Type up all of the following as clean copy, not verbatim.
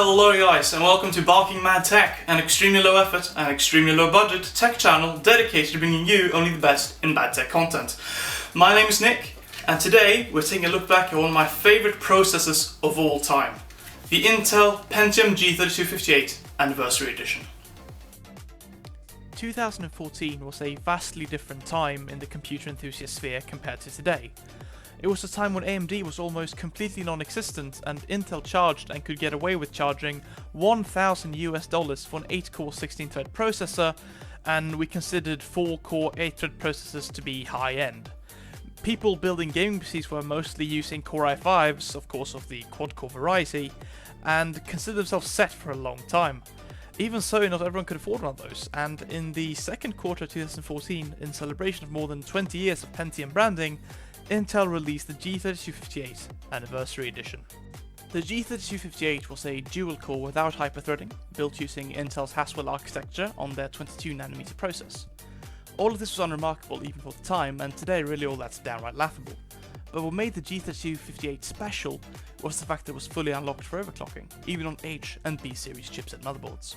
Hello guys, and welcome to Barking Mad Tech, an extremely low effort and extremely low budget tech channel dedicated to bringing you only the best in bad tech content. My name is Nick, and today we're taking a look back at one of my favourite processors of all time, the Intel Pentium G3258 Anniversary Edition. 2014 was a vastly different time in the computer enthusiast sphere compared to today. It was a time when AMD was almost completely non-existent and Intel charged and could get away with charging $1,000 for an 8-core 16-thread processor, and we considered 4-core 8-thread processors to be high-end. People building gaming PCs were mostly using Core i5s, of course of the quad-core variety, and considered themselves set for a long time. Even so, not everyone could afford one of those, and in the second quarter of 2014, in celebration of more than 20 years of Pentium branding, Intel released the G3258 Anniversary Edition. The G3258 was a dual-core without hyperthreading, built using Intel's Haswell architecture on their 22nm process. All of this was unremarkable even for the time, and today really all that's downright laughable. But what made the G3258 special was the fact that it was fully unlocked for overclocking, even on H and B series chipset motherboards.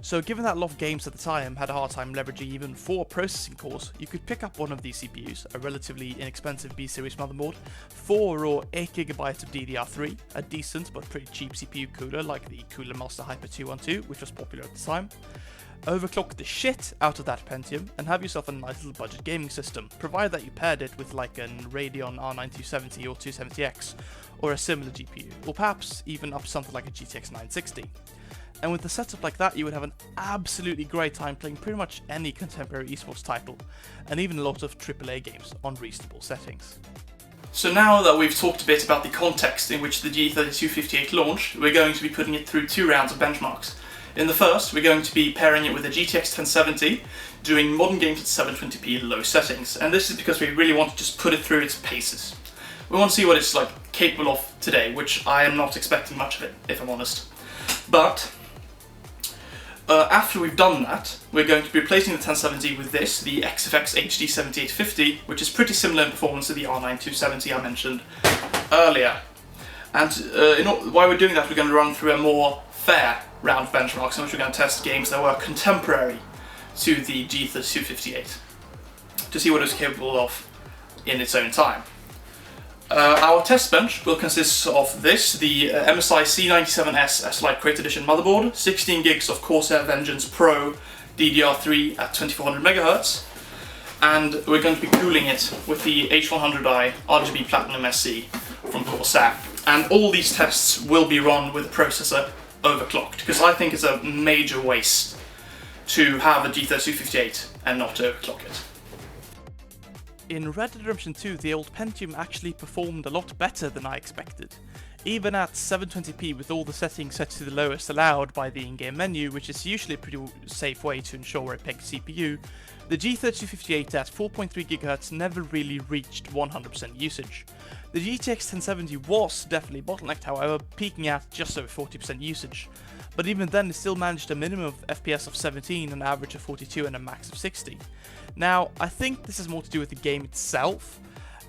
So given that a lot of games at the time had a hard time leveraging even 4 processing cores, you could pick up one of these CPUs, a relatively inexpensive B series motherboard, 4 or 8GB of DDR3, a decent but pretty cheap CPU cooler like the Cooler Master Hyper 212, which was popular at the time, overclock the shit out of that Pentium and have yourself a nice little budget gaming system, provided that you paired it with like an Radeon R9 270 or 270X, or a similar GPU, or perhaps even up something like a GTX 960. And with a setup like that, you would have an absolutely great time playing pretty much any contemporary esports title, and even a lot of AAA games on reasonable settings. So now that we've talked a bit about the context in which the G3258 launched, we're going to be putting it through 2 rounds of benchmarks. In the first, we're going to be pairing it with a GTX 1070, doing modern games at 720p low settings, and this is because we really want to just put it through its paces. We want to see what it's like capable of today, which I am not expecting much of it, if I'm honest. But after we've done that, we're going to be replacing the 1070 with this, the XFX HD 7850, which is pretty similar in performance to the R9 270 I mentioned earlier. And while we're doing that, we're going to run through a more fair round of benchmarks in which we're going to test games that were contemporary to the G3258 to see what it's capable of in its own time. Our test bench will consist of this, the MSI C97S S-Lite Crate Edition motherboard, 16 gigs of Corsair Vengeance Pro DDR3 at 2400MHz, and we're going to be cooling it with the H100i RGB Platinum SC from Corsair. And all these tests will be run with the processor overclocked, because I think it's a major waste to have a G3258 and not overclock it. In Red Dead Redemption 2, the old Pentium actually performed a lot better than I expected. Even at 720p with all the settings set to the lowest allowed by the in-game menu, which is usually a pretty safe way to ensure a pegged CPU, the G3258 at 4.3GHz never really reached 100% usage. The GTX 1070 was definitely bottlenecked, however, peaking at just over 40% usage. But even then, it still managed a minimum of FPS of 17, an average of 42 and a max of 60. Now, I think this is more to do with the game itself,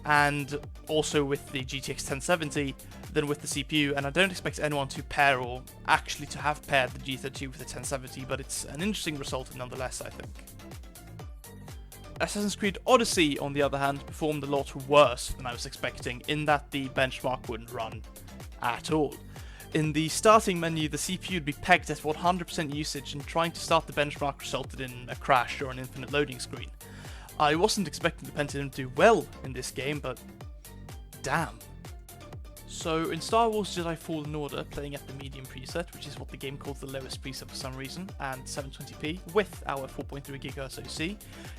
and also with the GTX 1070, than with the CPU, and I don't expect anyone to pair or actually to have paired the G32 with the 1070, but it's an interesting result nonetheless, I think. Assassin's Creed Odyssey, on the other hand, performed a lot worse than I was expecting, in that the benchmark wouldn't run at all. In the starting menu, the CPU would be pegged at 100% usage, and trying to start the benchmark resulted in a crash or an infinite loading screen. I wasn't expecting the Pentium to do well in this game, but damn. So in Star Wars Jedi Fallen Order, playing at the medium preset, which is what the game calls the lowest preset for some reason, and 720p with our 4.3GHz OC,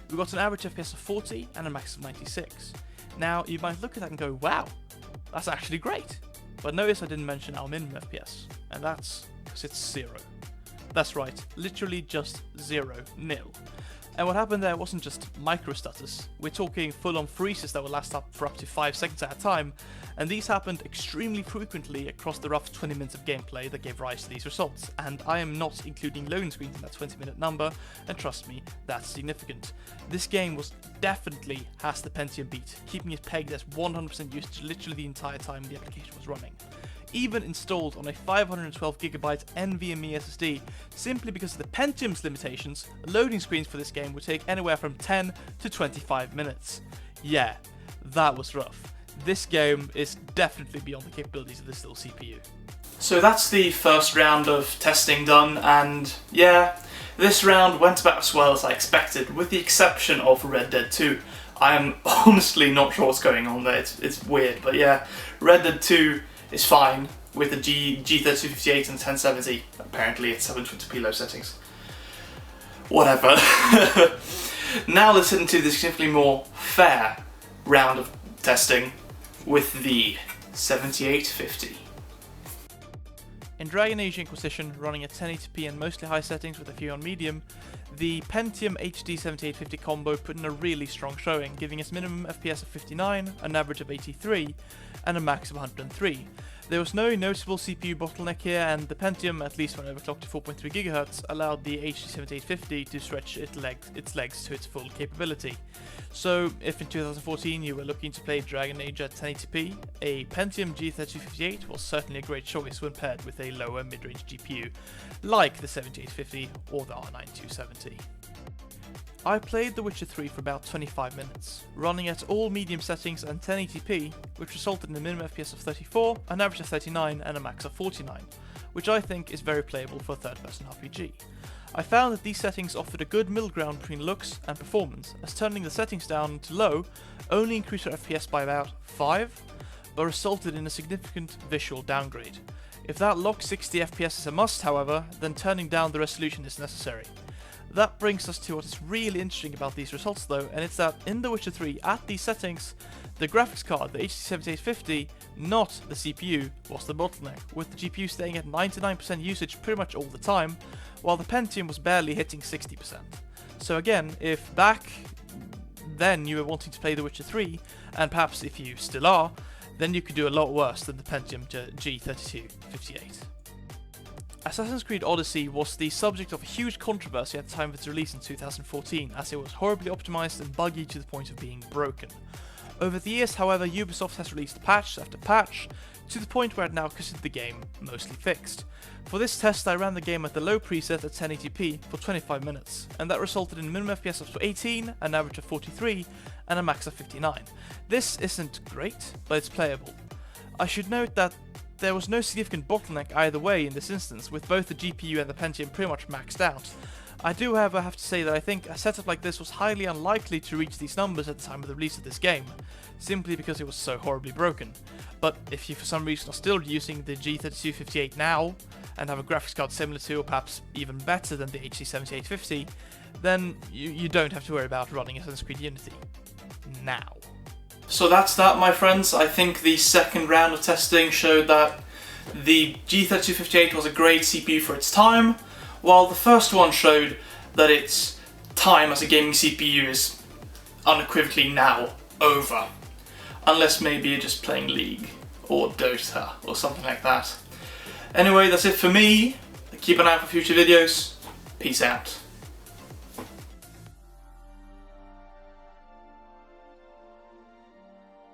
we got an average FPS of 40 and a max of 96. Now, you might look at that and go, wow, that's actually great. But notice I didn't mention our minimum FPS, and that's because it's 0. That's right, literally just 0, nil. And what happened there wasn't just micro stutters, we're talking full-on freezes that will last up for up to 5 seconds at a time, and these happened extremely frequently across the rough 20 minutes of gameplay that gave rise to these results, and I am not including loading screens in that 20-minute number, and trust me, that's significant. This game definitely has the Pentium beat, keeping it pegged as 100% usage literally the entire time the application was running. even installed on a 512GB NVMe SSD, simply because of the Pentium's limitations. Loading screens for this game would take anywhere from 10 to 25 minutes. Yeah, that was rough. This game is definitely beyond the capabilities of this little CPU. So that's the first round of testing done, and yeah, this round went about as well as I expected, with the exception of Red Dead 2. I am honestly not sure what's going on there, it's weird, but yeah, Red Dead 2 is fine with the G3258 and 1070. Apparently it's 720p low settings. Whatever. Now let's head into the significantly more fair round of testing with the 7850. In Dragon Age Inquisition, running at 1080p and mostly high settings with a few on medium, the Pentium HD 7850 combo put in a really strong showing, giving us minimum FPS of 59, an average of 83, and a max of 103. There was no noticeable CPU bottleneck here, and the Pentium, at least when overclocked to 4.3 GHz, allowed the HD 7850 to stretch its legs to its full capability. So, if in 2014 you were looking to play Dragon Age at 1080p, a Pentium G3258 was certainly a great choice when paired with a lower mid-range GPU, like the 7850 or the R9270. I played The Witcher 3 for about 25 minutes, running at all medium settings and 1080p, which resulted in a minimum FPS of 34, an average of 39 and a max of 49, which I think is very playable for a third-person RPG. I found that these settings offered a good middle ground between looks and performance, as turning the settings down to low only increased our FPS by about 5, but resulted in a significant visual downgrade. If that locked 60 FPS is a must, however, then turning down the resolution is necessary. That brings us to what is really interesting about these results though, and it's that in The Witcher 3, at these settings, the graphics card, the HD 7850, not the CPU, was the bottleneck, with the GPU staying at 99% usage pretty much all the time, while the Pentium was barely hitting 60%. So again, if back then you were wanting to play The Witcher 3, and perhaps if you still are, then you could do a lot worse than the Pentium G3258. Assassin's Creed Odyssey was the subject of a huge controversy at the time of its release in 2014, as it was horribly optimized and buggy to the point of being broken. Over the years, however, Ubisoft has released patch after patch, to the point where it now considers the game mostly fixed. For this test, I ran the game at the low preset at 1080p for 25 minutes, and that resulted in a minimum FPS of 18, an average of 43, and a max of 59. This isn't great, but it's playable. I should note that there was no significant bottleneck either way in this instance, with both the GPU and the Pentium pretty much maxed out. I do, however, have to say that I think a setup like this was highly unlikely to reach these numbers at the time of the release of this game, simply because it was so horribly broken. But if you for some reason are still using the G3258 now, and have a graphics card similar to, or perhaps even better than the HD 7850, then you don't have to worry about running Assassin's Creed Unity. Now. So that's that, my friends. I think the second round of testing showed that the G3258 was a great CPU for its time, while the first one showed that its time as a gaming CPU is unequivocally now over. Unless maybe you're just playing League, or Dota, or something like that. Anyway, that's it for me. Keep an eye out for future videos. Peace out.